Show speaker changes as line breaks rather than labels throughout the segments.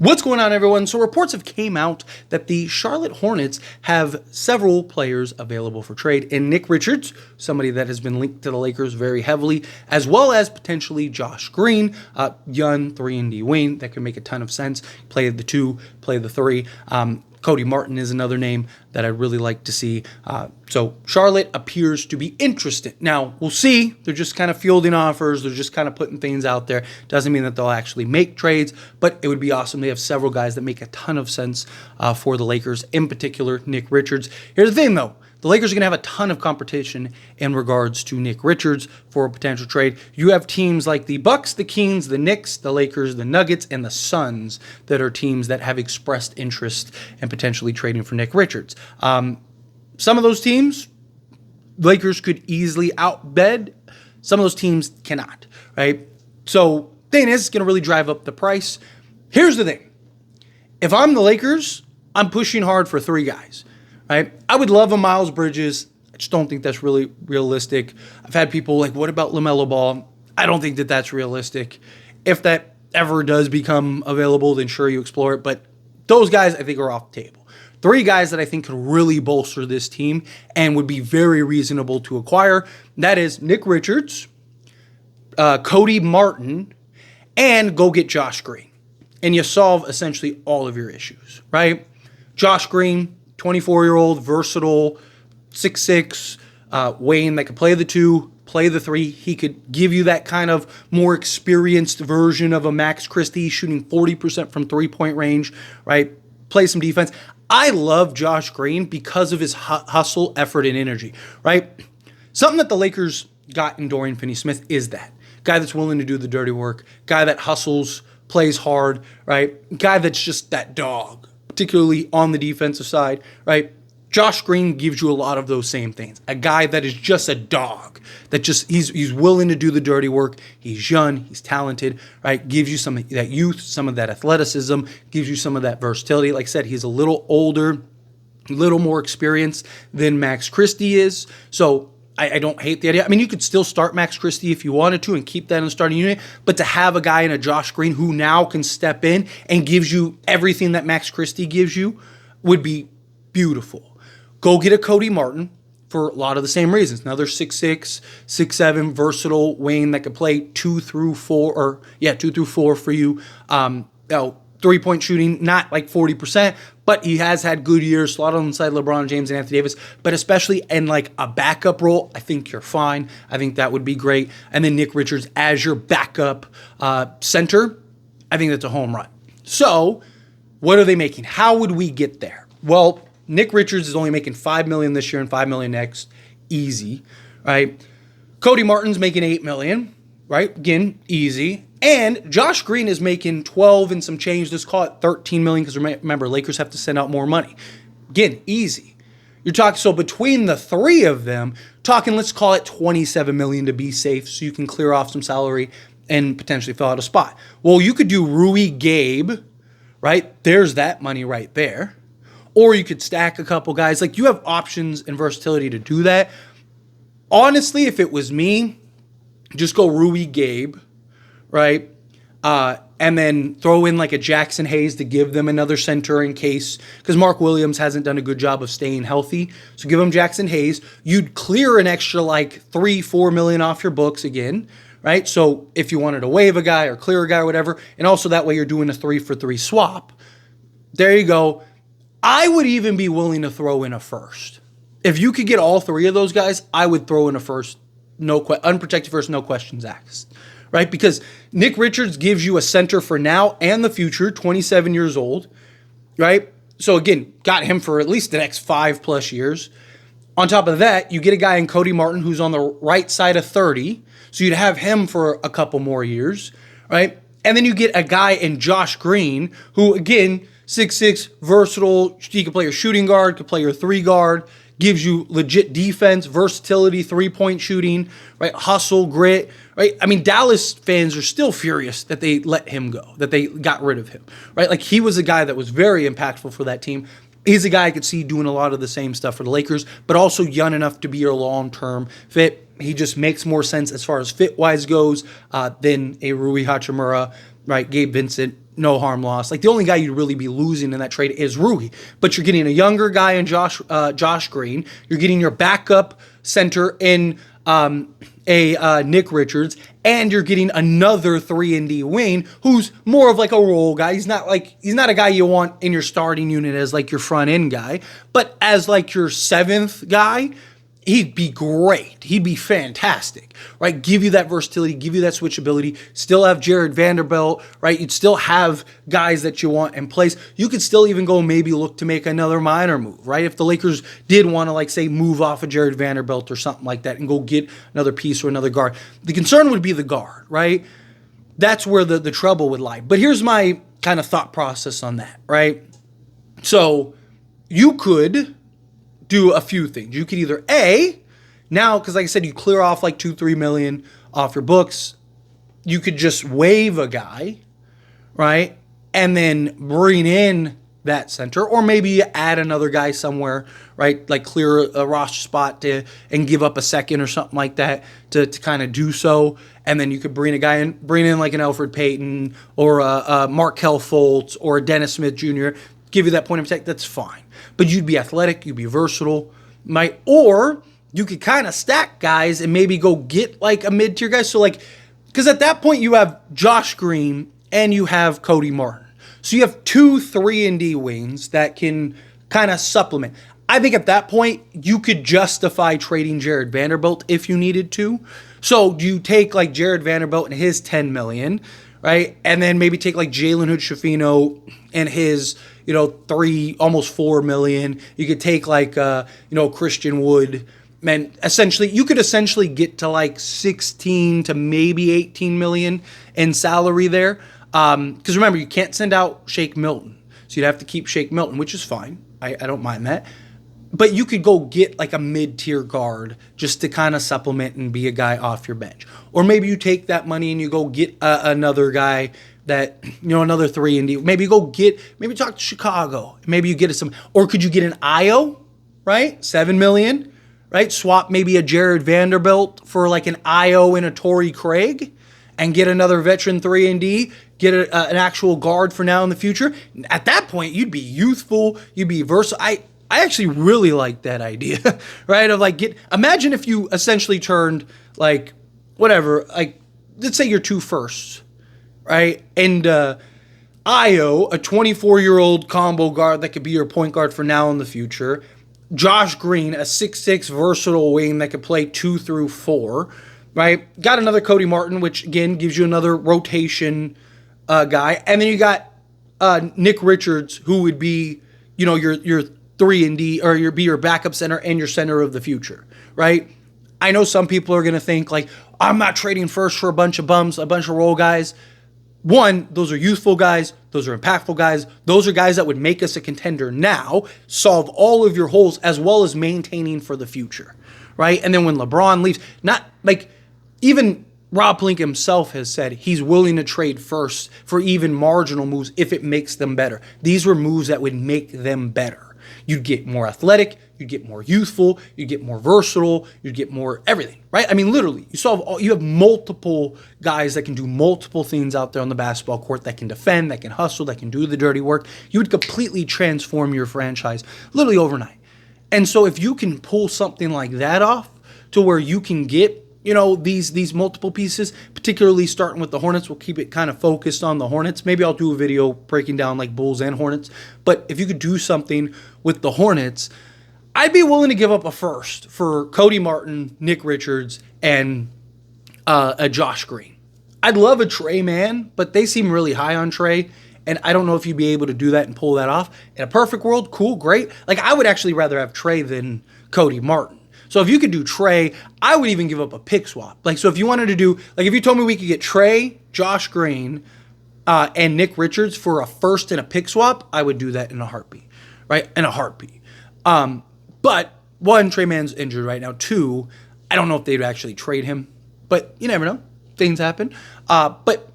What's going on, everyone? So reports have came out that the Charlotte Hornets have several players available for trade, and Nick Richards, somebody that has been linked to the Lakers very heavily, as well as potentially Josh Green, young 3-and-D wing that could make a ton of sense. Play the 2, play the 3. Cody Martin is another name that I'd really like to see. So Charlotte appears to be interested. Now, we'll see. They're just kind of fielding offers. They're just kind of putting things out there. Doesn't mean that they'll actually make trades, but it would be awesome. They have several guys that make a ton of sense for the Lakers, in particular, Nick Richards. Here's the thing, though. The Lakers are going to have a ton of competition in regards to Nick Richards for a potential trade. You have teams like the Bucks, the Kings, the Knicks, the Lakers, the Nuggets, and the Suns that are teams that have expressed interest in potentially trading for Nick Richards. Some of those teams, Lakers could easily outbid. Some of those teams cannot, right? So, thing is, it's going to really drive up the price. Here's the thing. If I'm the Lakers, I'm pushing hard for 3 guys. Right? I would love a Miles Bridges. I just don't think that's really realistic. I've had people like, what about LaMelo Ball? I don't think that that's realistic. If that ever does become available, then sure, you explore it. But those guys, I think, are off the table. 3 guys that I think could really bolster this team and would be very reasonable to acquire. That is Nick Richards, Cody Martin, and go get Josh Green. And you solve essentially all of your issues, right? Josh Green, 24-year-old, versatile, 6'6", Wayne that could play the 2, play the 3. He could give you that kind of more experienced version of a Max Christie, shooting 40% from three-point range, right? Play some defense. I love Josh Green because of his hustle, effort, and energy, right? Something that the Lakers got in Dorian Finney-Smith is that. Guy that's willing to do the dirty work, guy that hustles, plays hard, right? Guy that's just that dog, particularly on the defensive side, right? Josh Green gives you a lot of those same things. A guy that is just a dog, that just he's willing to do the dirty work. He's young, he's talented, right? Gives you some of that youth, some of that athleticism, gives you some of that versatility. Like I said, he's a little older, a little more experienced than Max Christie is. So I don't hate the idea. I mean, you could still start Max Christie if you wanted to and keep that in the starting unit, but to have a guy in a Josh Green who now can step in and gives you everything that Max Christie gives you would be beautiful. Go get a Cody Martin for a lot of the same reasons. Another 6'6", 6'7", versatile wing that could play 2 through 4 for you. Three-point shooting, not like 40%, but he has had good years, slot alongside LeBron James and Anthony Davis, but especially in like a backup role, I think you're fine. I think that would be great. And then Nick Richards as your backup center, I think that's a home run. So what are they making? How would we get there? Well, Nick Richards is only making $5 million this year and $5 million next. Easy, right? Cody Martin's making $8 million, right? Again, easy. And Josh Green is making 12 and some change. Let's call it $13 million because remember, Lakers have to send out more money. Again, easy. You're talking, so between the 3 of them, let's call it $27 million to be safe so you can clear off some salary and potentially fill out a spot. Well, you could do Rui Gabe, right? There's that money right there. Or you could stack a couple guys. Like, you have options and versatility to do that. Honestly, if it was me, just go Rui Gabe, right? And then throw in like a Jackson Hayes to give them another center in case, because Mark Williams hasn't done a good job of staying healthy. So give them Jackson Hayes. You'd clear an extra like $3-4 million off your books again, right? So if you wanted to waive a guy or clear a guy or whatever, and also that way you're doing a 3-for-3 swap. There you go. I would even be willing to throw in a first. If you could get all 3 of those guys, I would throw in a first, unprotected first, no questions asked. Right? Because Nick Richards gives you a center for now and the future, 27 years old, right? So again, got him for at least the next 5+ years. On top of that, you get a guy in Cody Martin who's on the right side of 30, so you'd have him for a couple more years, right? And then you get a guy in Josh Green who, again, 6'6", versatile, he could play your shooting guard, could play your 3 guard, gives you legit defense, versatility, 3-point shooting, right? Hustle, grit, right? I mean, Dallas fans are still furious that they let him go, that they got rid of him, right? Like, he was a guy that was very impactful for that team. He's a guy I could see doing a lot of the same stuff for the Lakers, but also young enough to be your long-term fit. He just makes more sense as far as fit-wise goes than a Rui Hachimura, right? Gabe Vincent. no harm lost. Like the only guy you'd really be losing in that trade is Rui, but you're getting a younger guy in Josh Green. You're getting your backup center in Nick Richards, and you're getting another 3-and-D wing who's more of like a role guy. He's not a guy you want in your starting unit as like your front end guy, but as like your seventh guy, he'd be great. He'd be fantastic, right? Give you that versatility, give you that switchability, still have Jared Vanderbilt, right? You'd still have guys that you want in place. You could still even go maybe look to make another minor move, right? If the Lakers did want to, like, say, move off of Jared Vanderbilt or something like that and go get another piece or another guard. The concern would be the guard, right? That's where the trouble would lie. But here's my kind of thought process on that, right? So you could do a few things. You could either now, because like I said, you clear off like $2-3 million off your books. You could just waive a guy, right? And then bring in that center, or maybe you add another guy somewhere, right? Like clear a roster spot and give up a second or something like that to kind of do so. And then you could bring in like an Elfrid Payton or a Markelle Fultz or a Dennis Smith Jr., give you that point of attack. That's fine. But you'd be athletic, you'd be versatile, or you could kind of stack guys and maybe go get like a mid-tier guy. So like, because at that point you have Josh Green and you have Cody Martin. So you have 2 3-and-D wings that can kind of supplement. I think at that point you could justify trading Jared Vanderbilt if you needed to. So you take like Jared Vanderbilt and his $10 million, right? And then maybe take like Jalen Hood-Schifino and his, almost $4 million. You could take like, Christian Wood. Man, you could essentially get to like 16 to maybe 18 million in salary there. Because remember, you can't send out Shake Milton. So you'd have to keep Shake Milton, which is fine. I don't mind that. But you could go get like a mid-tier guard just to kind of supplement and be a guy off your bench. Or maybe you take that money and you go get another guy that, another 3-and-D. Maybe talk to Chicago. Maybe you get some, or could you get an Io, right? $7 million, right? Swap maybe a Jared Vanderbilt for like an Io and a Torrey Craig and get another veteran 3-and-D, get an actual guard for now in the future. At that point, you'd be youthful, you'd be versatile. I actually really like that idea, right? Of like imagine if you essentially turned like whatever, like let's say your 2 firsts, right? And Io, a 24-year-old combo guard that could be your point guard for now in the future. Josh Green, a 6'6" versatile wing that could play 2 through 4, right? Got another Cody Martin, which again gives you another rotation guy. And then you got Nick Richards, who would be, your 3-and-D, or your backup center and your center of the future, right? I know some people are going to think like, I'm not trading first for a bunch of bums, a bunch of role guys. One, those are youthful guys. Those are impactful guys. Those are guys that would make us a contender now, solve all of your holes, as well as maintaining for the future, right? And then when LeBron leaves, not like even Rob Pelinka himself has said he's willing to trade first for even marginal moves if it makes them better. These were moves that would make them better. You'd get more athletic, you'd get more youthful, you'd get more versatile, you'd get more everything, right? I mean, literally, you have multiple guys that can do multiple things out there on the basketball court, that can defend, that can hustle, that can do the dirty work. You would completely transform your franchise literally overnight. And so if you can pull something like that off to where you can get, these multiple pieces, particularly starting with the Hornets. We'll keep it kind of focused on the Hornets. Maybe I'll do a video breaking down like Bulls and Hornets. But if you could do something with the Hornets, I'd be willing to give up a first for Cody Martin, Nick Richards, and a Josh Green. I'd love a Trey Man, but they seem really high on Trey, and I don't know if you'd be able to do that and pull that off. In a perfect world, cool, great. Like, I would actually rather have Trey than Cody Martin. So if you could do Trey, I would even give up a pick swap. Like, so if you wanted to do, like if you told me we could get Trey, Josh Green, and Nick Richards for a first and a pick swap, I would do that in a heartbeat, right? In a heartbeat. But one, Trey Man's injured right now. 2, I don't know if they'd actually trade him, but you never know. Things happen. But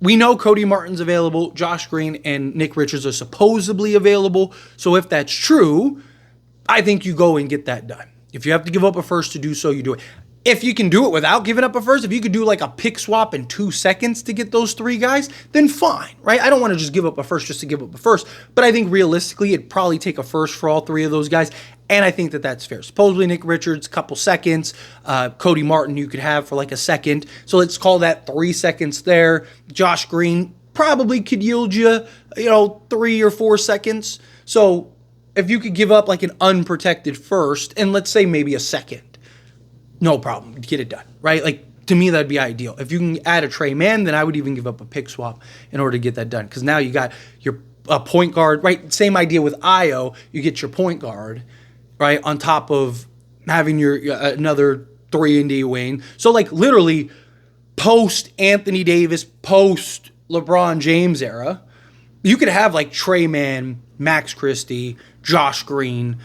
we know Cody Martin's available. Josh Green and Nick Richards are supposedly available. So if that's true, I think you go and get that done. If you have to give up a first to do so, you do it. If you can do it without giving up a first, if you could do like a pick swap in 2 seconds to get those 3 guys, then fine, right? I don't want to just give up a first just to give up a first, but I think realistically, it'd probably take a first for all 3 of those guys, and I think that that's fair. Supposedly Nick Richards, couple seconds. Cody Martin, you could have for like a second. So let's call that 3 seconds there. Josh Green probably could yield you, 3 or 4 seconds. So if you could give up like an unprotected first, and let's say maybe a second, no problem. Get it done, right? Like, to me, that'd be ideal. If you can add a Trey Mann, then I would even give up a pick swap in order to get that done. Because now you got your point guard, right? Same idea with Io. You get your point guard, right, on top of having your another 3-and-D wing. So, like, literally, post Anthony Davis, post LeBron James era, you could have, like, Trey Mann, Max Christie, Josh Green,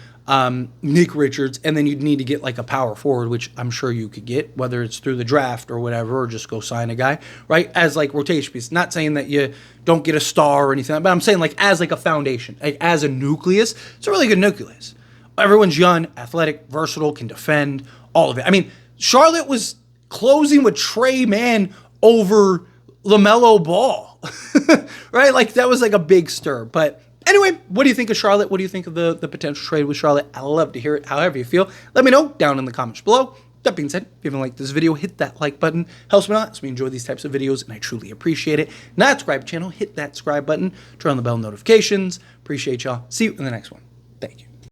Nick Richards, and then you'd need to get like a power forward, which I'm sure you could get, whether it's through the draft or whatever, or just go sign a guy, right? As like rotation piece. Not saying that you don't get a star or anything, but I'm saying like as like a foundation, like as a nucleus. It's a really good nucleus. Everyone's young, athletic, versatile, can defend, all of it. I mean, Charlotte was closing with Trey Mann over LaMelo Ball, right? Like that was like a big stir, but anyway, what do you think of Charlotte? What do you think of the potential trade with Charlotte? I'd love to hear it however you feel. Let me know down in the comments below. That being said, if you haven't liked this video, hit that like button. Helps me a lot, so we enjoy these types of videos, and I truly appreciate it. Not subscribe to the channel, hit that subscribe button. Turn on the bell notifications. Appreciate y'all. See you in the next one.